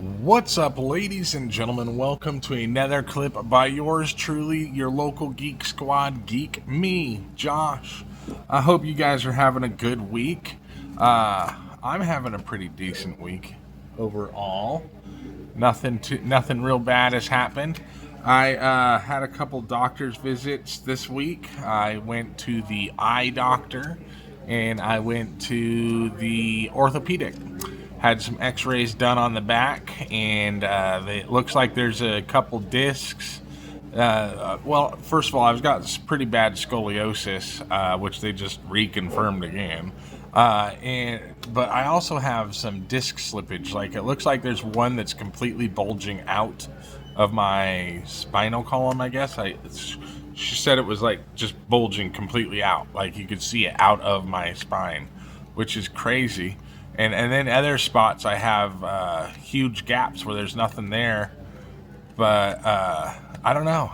What's up, ladies and gentlemen? Welcome to another clip by yours truly, your local Geek Squad geek, me, Josh. I hope you guys are having a good week. I'm having a pretty decent week overall. Nothing real bad has happened. I had a couple doctor's visits this week. I went to the eye doctor and I went to the orthopedic. Had some x-rays done on the back, and it looks like there's a couple discs. Well, first of all, I've got pretty bad scoliosis, which they just reconfirmed again. But I also have some disc slippage. Like, it looks like there's one that's completely bulging out of my spinal column, I guess. She said it was like just bulging completely out, like you could see it out of my spine, which is crazy. And then other spots I have huge gaps where there's nothing there. But I don't know.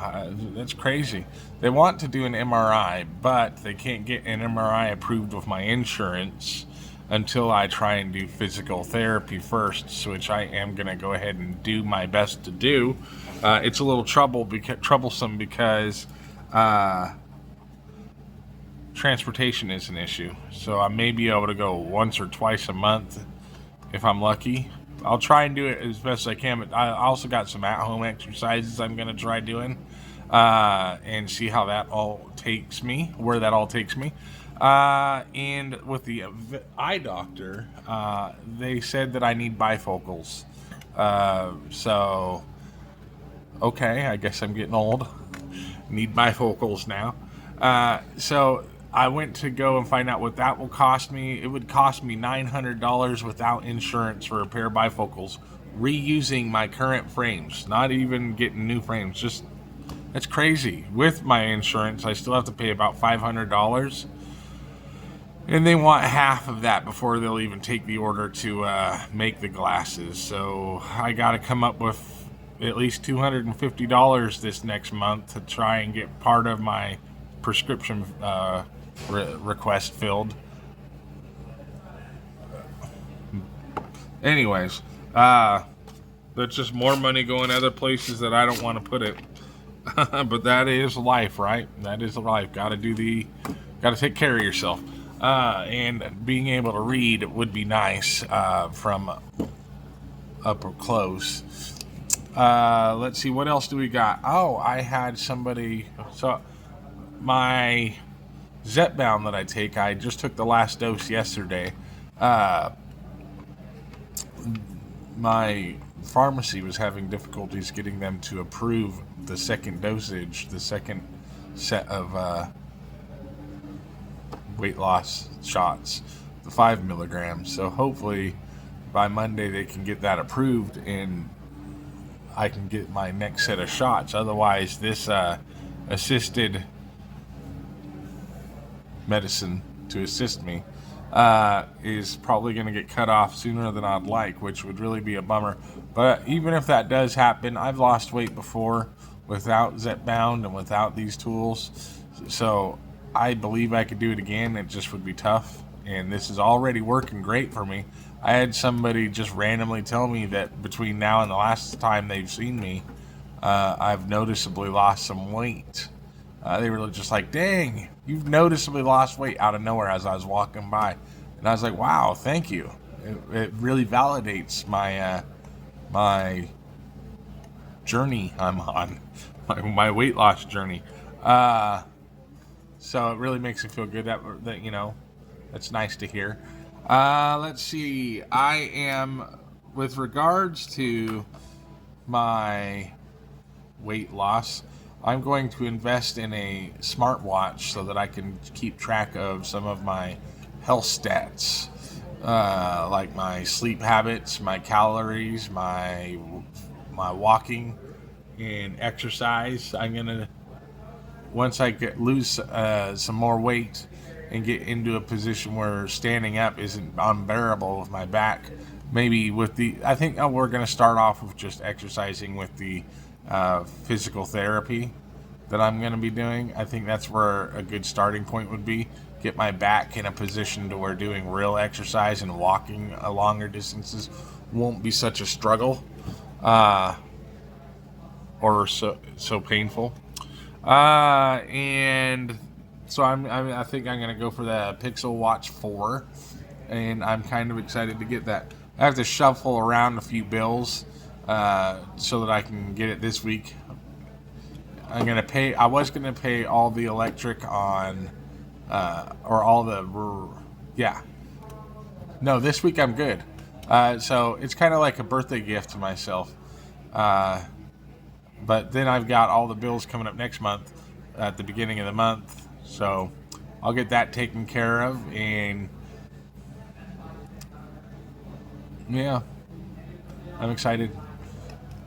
That's crazy. They want to do an MRI, but they can't get an MRI approved with my insurance until I try and do physical therapy first, which I am going to go ahead and do my best to do. It's a little troublesome because transportation is an issue, so I may be able to go once or twice a month if I'm lucky. I'll try and do it as best as I can, but I also got some at-home exercises I'm going to try doing and see how that all takes me, where that all takes me. And with the eye doctor, they said that I need bifocals. So, okay, I guess I'm getting old. Need bifocals now. So I went to go and find out what that will cost me. It would cost me $900 without insurance for a pair of bifocals, reusing my current frames, not even getting new frames. Just, that's crazy. With my insurance, I still have to pay about $500, and they want half of that before they'll even take the order to make the glasses. So I got to come up with at least $250 this next month to try and get part of my prescription request filled. Anyways, that's just more money going other places that I don't want to put it. But that is life, right? That is life. Gotta take care of yourself. And being able to read would be nice from up close. Let's see, what else do we got? Oh, I had somebody. So my Zepbound that I take, I just took the last dose yesterday. My pharmacy was having difficulties getting them to approve the second dosage, the second set of weight loss shots, the 5 milligrams. So hopefully by Monday they can get that approved and I can get my next set of shots. Otherwise, this assisted medicine to assist me is probably going to get cut off sooner than I'd like, which would really be a bummer. But even if that does happen, I've lost weight before without Zepbound and without these tools, so I believe I could do it again. It just would be tough, and this is already working great for me. I had somebody just randomly tell me that between now and the last time they've seen me, I've noticeably lost some weight. They were just like, dang, you've noticeably lost weight, out of nowhere as I was walking by. And I was like, wow, thank you. It really validates my my journey I'm on, my weight loss journey. So it really makes me feel good that you know, that's nice to hear. Let's see. I am, with regards to my weight loss, I'm going to invest in a smartwatch so that I can keep track of some of my health stats, like my sleep habits, my calories, my walking and exercise. I'm gonna, once I lose some more weight and get into a position where standing up isn't unbearable with my back, maybe with I think we're going to start off with just exercising with the physical therapy that I'm going to be doing. I think that's where a good starting point would be. Get my back in a position to where doing real exercise and walking longer distances won't be such a struggle. uh, or so painful. And so I think I'm gonna go for the Pixel Watch 4, and I'm kind of excited to get that. I have to shuffle around a few bills so that I can get it this week. I'm gonna pay. I was gonna pay all the electric on, or all the, yeah. No, this week I'm good. So it's kind of like a birthday gift to myself. Uh, but then I've got all the bills coming up next month at the beginning of the month. So I'll get that taken care of. And yeah, I'm excited.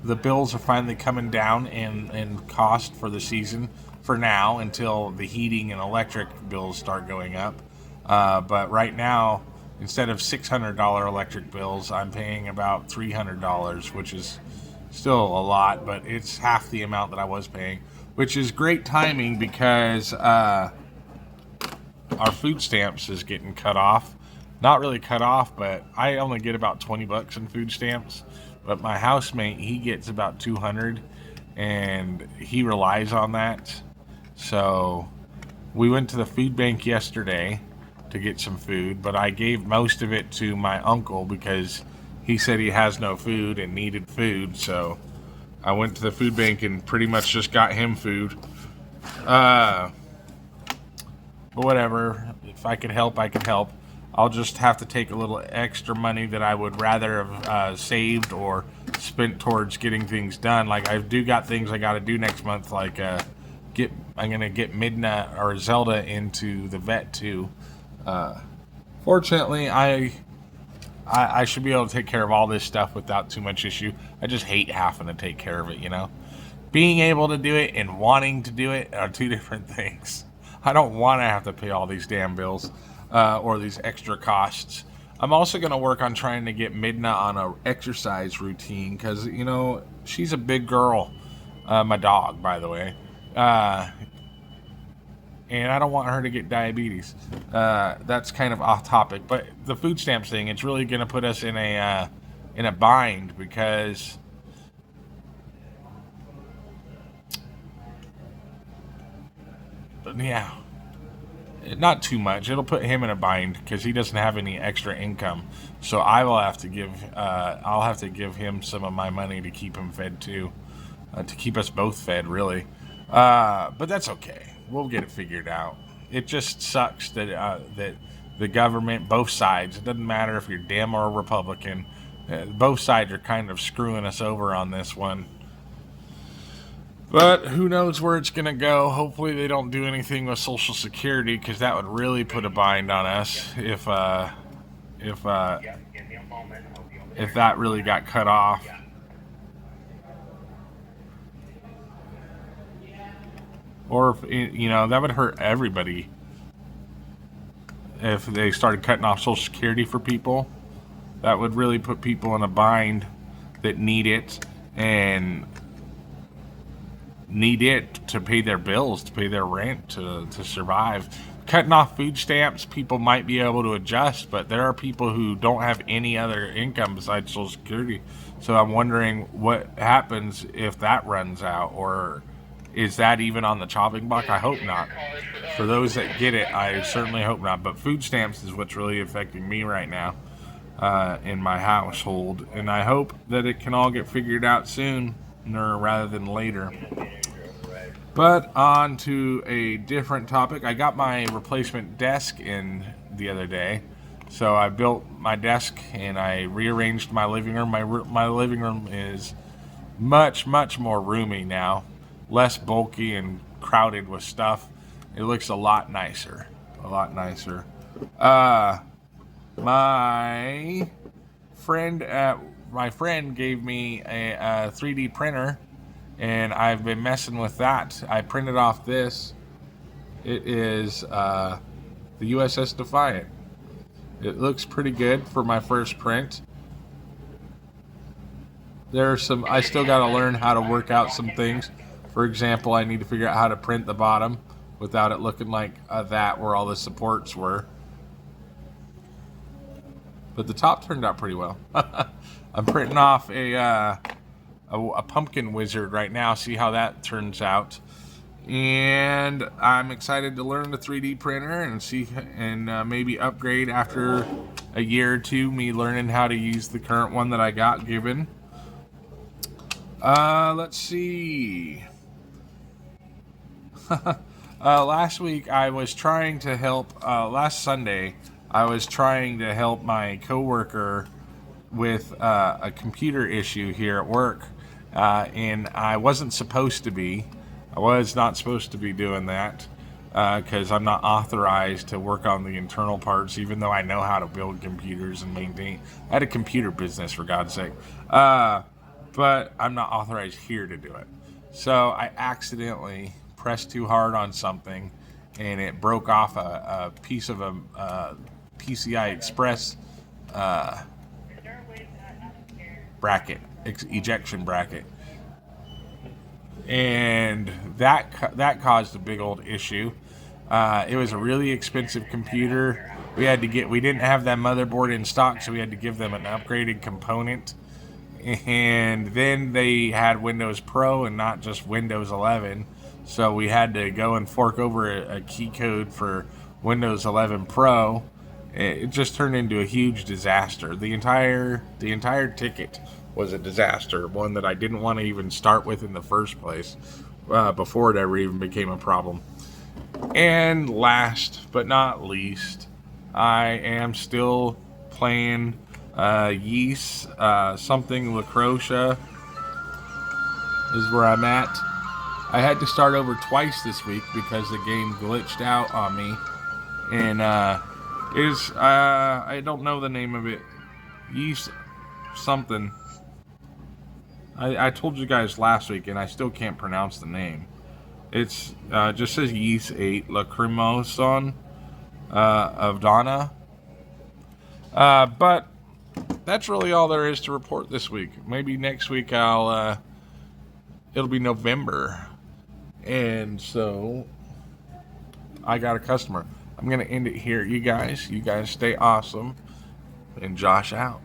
The bills are finally coming down in cost for the season for now until the heating and electric bills start going up. But right now, instead of $600 electric bills, I'm paying about $300, which is still a lot, but it's half the amount that I was paying, which is great timing because our food stamps is getting cut off. Not really cut off, but I only get about $20 in food stamps. But my housemate, he gets about 200, and he relies on that. So we went to the food bank yesterday to get some food, but I gave most of it to my uncle because he said he has no food and needed food. So I went to the food bank and pretty much just got him food. But whatever. If I can help, I can help. I'll just have to take a little extra money that I would rather have saved or spent towards getting things done. Like I do got things I got to do next month. Like I'm gonna get Midna or Zelda into the vet too. Fortunately, I should be able to take care of all this stuff without too much issue. I just hate having to take care of it. Being able to do it and wanting to do it are two different things. I don't want to have to pay all these damn bills. Or these extra costs. I'm also going to work on trying to get Midna on a exercise routine because, she's a big girl. My dog, by the way. And I don't want her to get diabetes. That's kind of off topic. But the food stamps thing, it's really going to put us in a bind because yeah. Not too much. It'll put him in a bind because he doesn't have any extra income. So I'll have to give him some of my money to keep him fed too, to keep us both fed, really. But that's okay. We'll get it figured out. It just sucks that the government, both sides, it doesn't matter if you're Dem or Republican, both sides are kind of screwing us over on this one. But who knows where it's going to go. Hopefully they don't do anything with Social Security because that would really put a bind on us if that really got cut off. Or if, that would hurt everybody if they started cutting off Social Security for people. That would really put people in a bind that need it and need it to pay their bills, to pay their rent, to survive. Cutting off food stamps, people might be able to adjust, but there are people who don't have any other income besides Social Security. So I'm wondering what happens if that runs out, or is that even on the chopping block? I hope not. For those that get it, I certainly hope not. But food stamps is what's really affecting me right now in my household, and I hope that it can all get figured out soon rather than later. But on to a different topic. I got my replacement desk in the other day. So I built my desk and I rearranged my living room. My living room is much, much more roomy now. Less bulky and crowded with stuff. It looks a lot nicer. A lot nicer. My friend gave me a 3D printer, and I've been messing with that. I printed off this. It is the USS Defiant. It looks pretty good for my first print. I still got to learn how to work out some things. For example, I need to figure out how to print the bottom without it looking like that where all the supports were. But the top turned out pretty well. I'm printing off a a pumpkin wizard right now, see how that turns out. And I'm excited to learn the 3D printer and see and maybe upgrade after a year or two, me learning how to use the current one that I got given. Let's see. Last week I was trying to help, last Sunday, I was trying to help my coworker with a computer issue here at work, and I wasn't supposed to be. I was not supposed to be doing that because I'm not authorized to work on the internal parts, even though I know how to build computers and maintain. I had a computer business, for God's sake, but I'm not authorized here to do it. So I accidentally pressed too hard on something, and it broke off a piece of a PCI Express bracket, ejection bracket, and that caused a big old issue. It was a really expensive computer. We didn't have that motherboard in stock, so we had to give them an upgraded component. And then they had Windows Pro and not just Windows 11, so we had to go and fork over a key code for Windows 11 Pro. It just turned into a huge disaster. The entire ticket was a disaster, one that I didn't want to even start with in the first place, before it ever even became a problem. And last but not least, I am still playing Ys, something LaCroixia is where I'm at. I had to start over twice this week because the game glitched out on me, and I don't know the name of it. Ys something. I told you guys last week, and I still can't pronounce the name. It's just says Ys 8 Lacrimosa of Donna. But that's really all there is to report this week. Maybe next week it'll be November, and so I got a customer. I'm gonna end it here, you guys. You guys stay awesome, and Josh out.